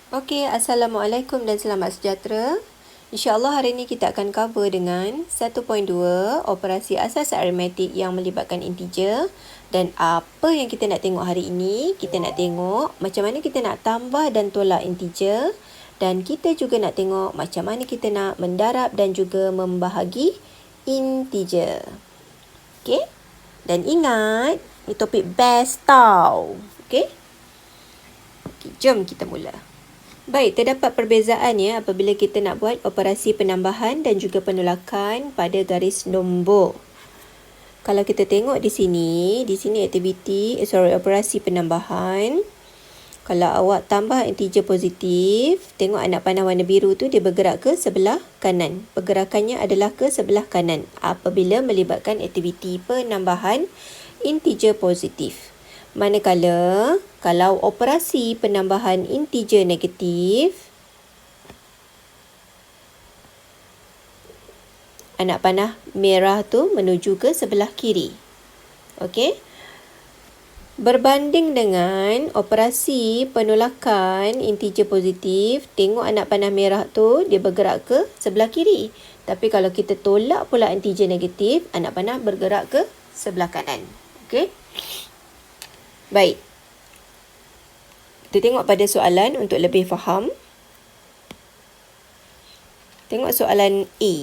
Okey, Assalamualaikum dan selamat sejahtera. InsyaAllah hari ini kita akan cover dengan 1.2 operasi asas aritmetik yang melibatkan integer. Dan apa yang kita nak tengok hari ini? Kita nak tengok macam mana kita nak tambah dan tolak integer. Dan kita juga nak tengok macam mana kita nak mendarab dan juga membahagi integer. Okey? Dan ingat, ini topik best tau. Okey? Okey, jom kita mula. Baik, terdapat perbezaan ya apabila kita nak buat operasi penambahan dan juga penolakan pada garis nombor. Kalau kita tengok di sini operasi penambahan. Kalau awak tambah integer positif, tengok anak panah warna biru tu dia bergerak ke sebelah kanan. Pergerakannya adalah ke sebelah kanan apabila melibatkan aktiviti penambahan integer positif. Manakala kalau operasi penambahan integer negatif, anak panah merah tu menuju ke sebelah kiri. Okey? Berbanding dengan operasi penolakan integer positif, tengok anak panah merah tu dia bergerak ke sebelah kiri. Tapi kalau kita tolak pula integer negatif, anak panah bergerak ke sebelah kanan. Okey? Baik. Kita tengok pada soalan untuk lebih faham. Tengok soalan A.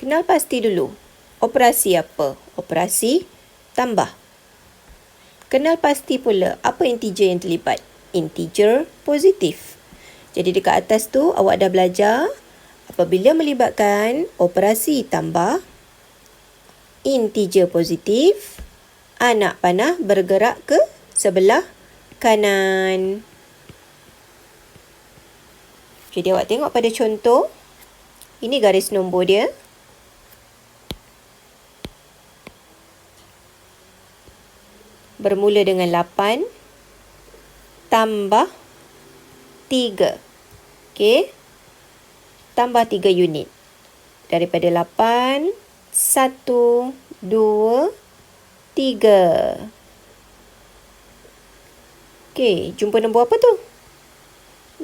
Kenal pasti dulu. Operasi apa? Operasi tambah. Kenal pasti pula apa integer yang terlibat? Integer positif. Jadi dekat atas tu awak dah belajar apabila melibatkan operasi tambah integer positif, anak panah bergerak ke sebelah kanan. Jadi awak tengok pada contoh. Ini garis nombor dia. Bermula dengan 8 tambah 3. Okey. Tambah 3 unit. Daripada 8, 1, 2, 3. Okey, jumpa nombor apa tu?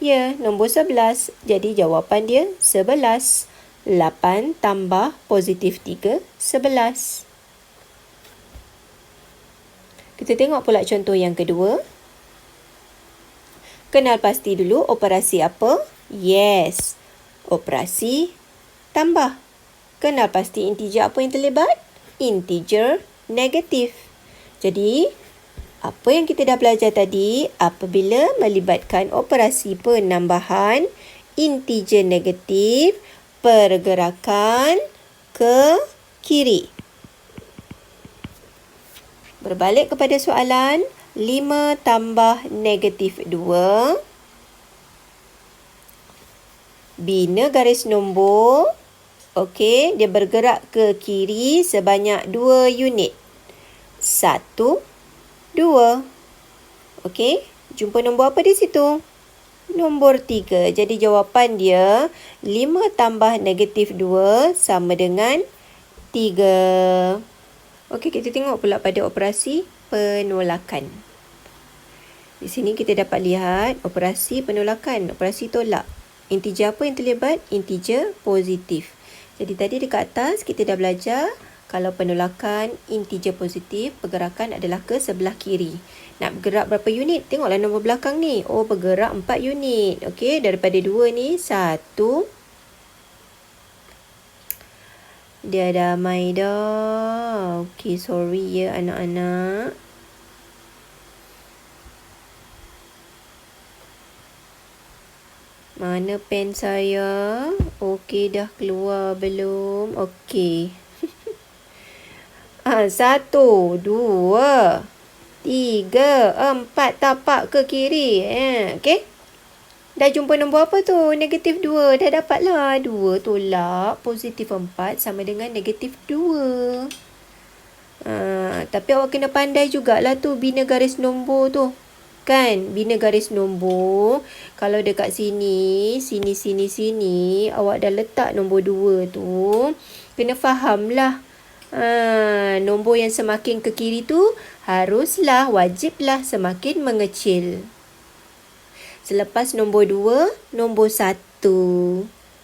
Ya, nombor 11. Jadi jawapan dia 11. 8 tambah positif 3, 11. Kita tengok pula contoh yang kedua. Kenal pasti dulu operasi apa? Yes, operasi tambah. Kenal pasti integer apa yang terlibat? Integer negatif. Jadi, apa yang kita dah belajar tadi, apabila melibatkan operasi penambahan integer negatif, pergerakan ke kiri. Berbalik kepada soalan, 5 tambah negatif 2. Bina garis nombor. Okey, dia bergerak ke kiri sebanyak 2 unit. 1, 2. Okey, jumpa nombor apa di situ? Nombor 3. Jadi jawapan dia 5 tambah negatif 2 sama dengan 3. Okey, kita tengok pula pada operasi penolakan. Di sini kita dapat lihat operasi penolakan, operasi tolak. Integer apa yang terlibat? Integer positif. Jadi tadi dekat atas kita dah belajar kalau penolakan integer positif, pergerakan adalah ke sebelah kiri. Nak bergerak berapa unit? Tengoklah nombor belakang ni. Oh, bergerak 4 unit. Okey, daripada 2 ni, 1. Dia damai dah. Okey, sorry ya anak-anak. Mana pen saya? Okey, dah keluar belum? Okey. 1, 2, 3, 4. Tapak ke kiri. Okey. Dah jumpa nombor apa tu? Negatif 2. Dah dapatlah. 2 tolak positif 4 sama dengan negatif 2. Tapi awak kena pandai jugalah tu bina garis nombor tu. Kan? Bina garis nombor. Kalau dekat sini, sini, awak dah letak nombor 2 tu. Kena fahamlah Nombor yang semakin ke kiri tu wajiblah semakin mengecil. Selepas nombor 2, nombor 1.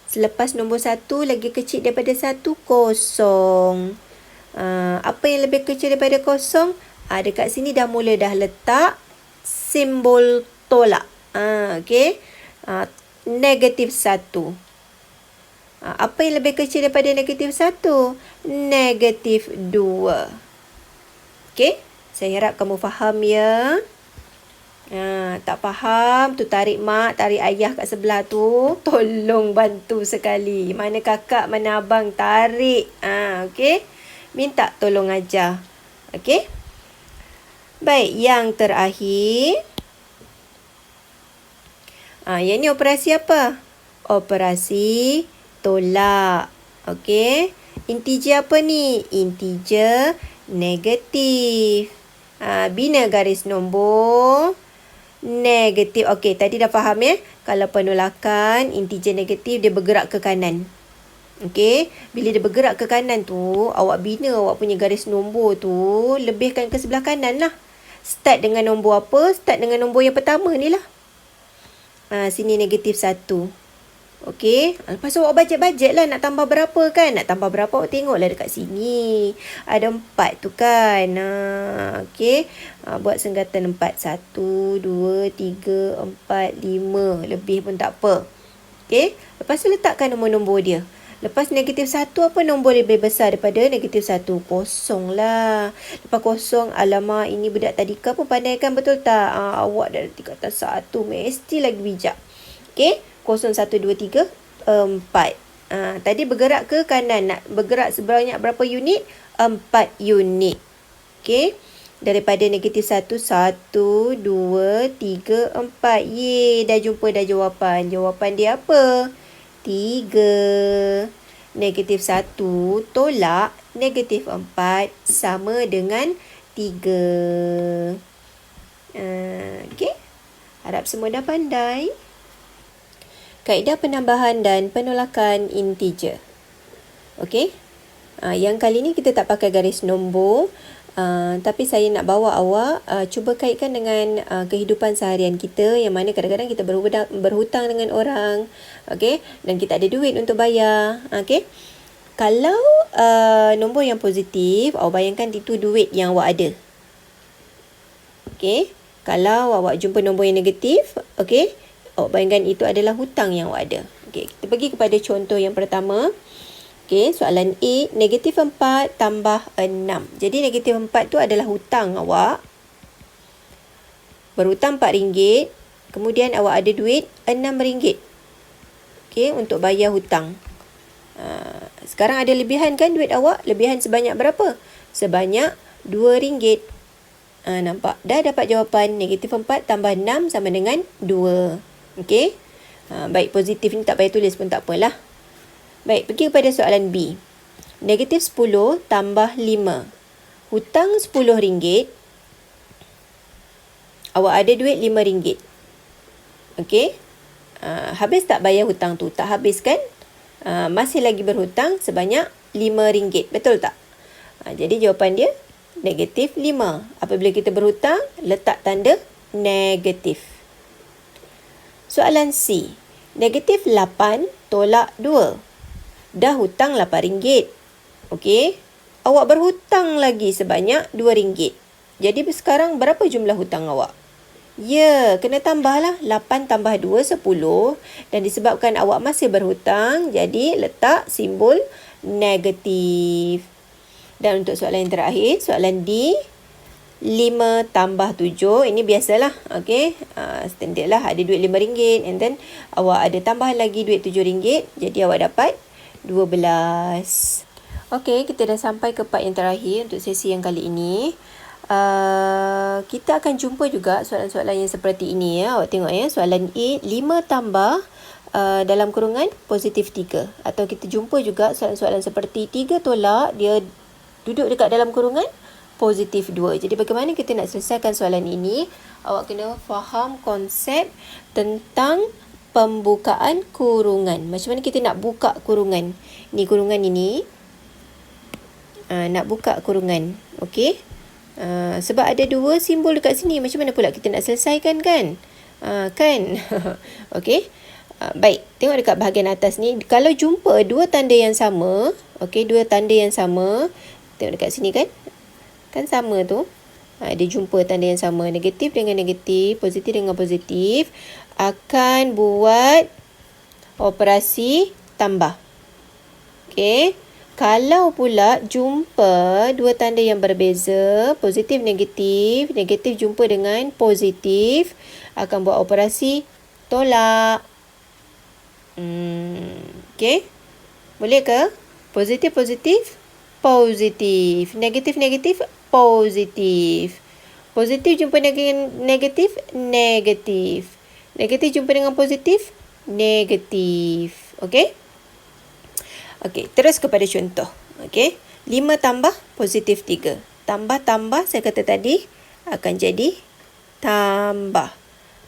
Selepas nombor 1 lagi kecil daripada 1, kosong. Apa yang lebih kecil daripada kosong? Dekat sini dah letak simbol tolak. Okey. Negatif 1. Apa yang lebih kecil daripada negatif 1? Negatif 2. Okey? Saya harap kamu faham ya. Tak faham, tu tarik mak, tarik ayah kat sebelah tu. Tolong bantu sekali. Mana kakak, mana abang, tarik. Okey? Minta tolong ajar. Okey? Baik, yang terakhir. Yang ni operasi apa? Operasi tolak. Okey. Integer apa ni? Integer negatif. Bina garis nombor negatif. Okey, tadi dah faham ya? Kalau penolakan integer negatif, dia bergerak ke kanan. Okey, bila dia bergerak ke kanan tu, awak bina awak punya garis nombor tu, lebihkan ke sebelah kanan lah. Start dengan nombor apa? Start dengan nombor yang pertama ni lah. Sini negatif 1. Okey, lepas tu awak bajet-bajet lah nak tambah berapa kan? Nak tambah berapa awak tengoklah dekat sini. Ada 4 tu kan. Okey, buat senggatan 4. 1, 2, 3, 4, 5. Lebih pun tak apa. Okey, lepas tu letakkan nombor-nombor dia. Lepas negatif 1, apa nombor lebih besar daripada negatif 1? Kosong lah. Lepas kosong, alamak, ini budak tadika pun pandai kan, betul tak? Awak dah tingkatan 1, mesti lagi bijak. Okey, 0, 1, 2, 3, 4. Tadi bergerak ke kanan. Nak bergerak sebanyak berapa unit? 4 unit. Okey, daripada negatif 1, 1, 2, 3, 4. Yeay, dah jumpa dah jawapan. Jawapan dia apa? 3. Negatif 1 tolak negatif 4 sama dengan 3. Okey. Harap semua dah pandai. Kaedah penambahan dan penolakan integer. Okey. Yang kali ni kita tak pakai garis nombor. Tapi saya nak bawa awak cuba kaitkan dengan kehidupan seharian kita, yang mana kadang-kadang kita berhutang dengan orang, okey, dan kita ada duit untuk bayar. Okey, kalau nombor yang positif, awak bayangkan itu duit yang awak ada. Okey, kalau awak jumpa nombor yang negatif, okey, awak bayangkan itu adalah hutang yang awak ada. Okey, kita pergi kepada contoh yang pertama. Okey, soalan A, negatif 4 tambah 6. Jadi negatif 4 tu adalah hutang awak. Berhutang RM4, kemudian awak ada duit RM6. Okey, untuk bayar hutang. Sekarang ada lebihan kan duit awak? Lebihan sebanyak berapa? Sebanyak RM2. Nampak? Dah dapat jawapan. Negatif 4 tambah 6 sama dengan 2. Okey. Baik, positif ni tak payah tulis pun tak apalah. Baik, pergi kepada soalan B. Negatif 10 tambah 5. Hutang RM10. Awak ada duit RM5. Okey. Habis tak bayar hutang tu? Tak habis kan? Masih lagi berhutang sebanyak RM5. Betul tak? Jadi jawapan dia negatif 5. Apabila kita berhutang, letak tanda negatif. Soalan C. Negatif 8 tolak 2. Dah hutang RM8. Okey. Awak berhutang lagi sebanyak RM2. Jadi sekarang berapa jumlah hutang awak? Ya, kena tambahlah. 8 tambah 2, 10. Dan disebabkan awak masih berhutang, jadi letak simbol negatif. Dan untuk soalan yang terakhir, soalan D. 5 tambah 7. Ini biasalah. Okey. Standard lah. Ada duit RM5. And then awak ada tambah lagi duit RM7. Jadi awak dapat 12. Okey, kita dah sampai ke part yang terakhir untuk sesi yang kali ini. Kita akan jumpa juga soalan-soalan yang seperti ini ya. Awak tengok ya, soalan A, 5 tambah dalam kurungan positif 3. Atau kita jumpa juga soalan-soalan seperti 3 tolak, dia duduk dekat dalam kurungan positif 2. Jadi bagaimana kita nak selesaikan soalan ini? Awak kena faham konsep tentang pembukaan kurungan. Macam mana kita nak buka kurungan? Ni kurungan ini. nak buka kurungan. Okey. Sebab ada dua simbol dekat sini. Macam mana pula kita nak selesaikan kan? Kan? Okey. Baik. Tengok dekat bahagian atas ni. Kalau jumpa dua tanda yang sama. Okey. Dua tanda yang sama. Tengok dekat sini kan? Kan sama tu. Dia jumpa tanda yang sama. Negatif dengan negatif. Positif dengan positif. Akan buat operasi tambah. Okey. Kalau pula jumpa dua tanda yang berbeza, positif, negatif, negatif jumpa dengan positif, akan buat operasi tolak. Okey. Boleh ke? Positif, positif, positif. Negatif, negatif, positif. Positif jumpa dengan negatif, negatif. Negatif jumpa dengan positif, negatif. Okey? Okey, terus kepada contoh. Okey, 5 tambah positif 3. Tambah-tambah saya kata tadi akan jadi tambah.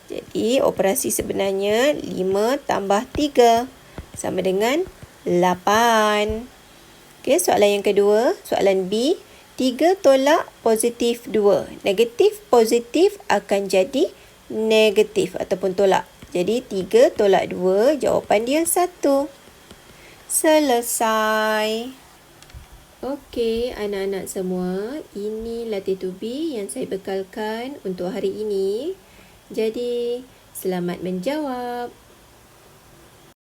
Jadi, operasi sebenarnya 5 tambah 3 sama dengan 8. Okey, soalan yang kedua, soalan B. 3 tolak positif 2. Negatif positif akan jadi negatif ataupun tolak. Jadi, 3 tolak 2, jawapan dia 1. Selesai. Okey, anak-anak semua, ini latih to be yang saya bekalkan untuk hari ini. Jadi, selamat menjawab.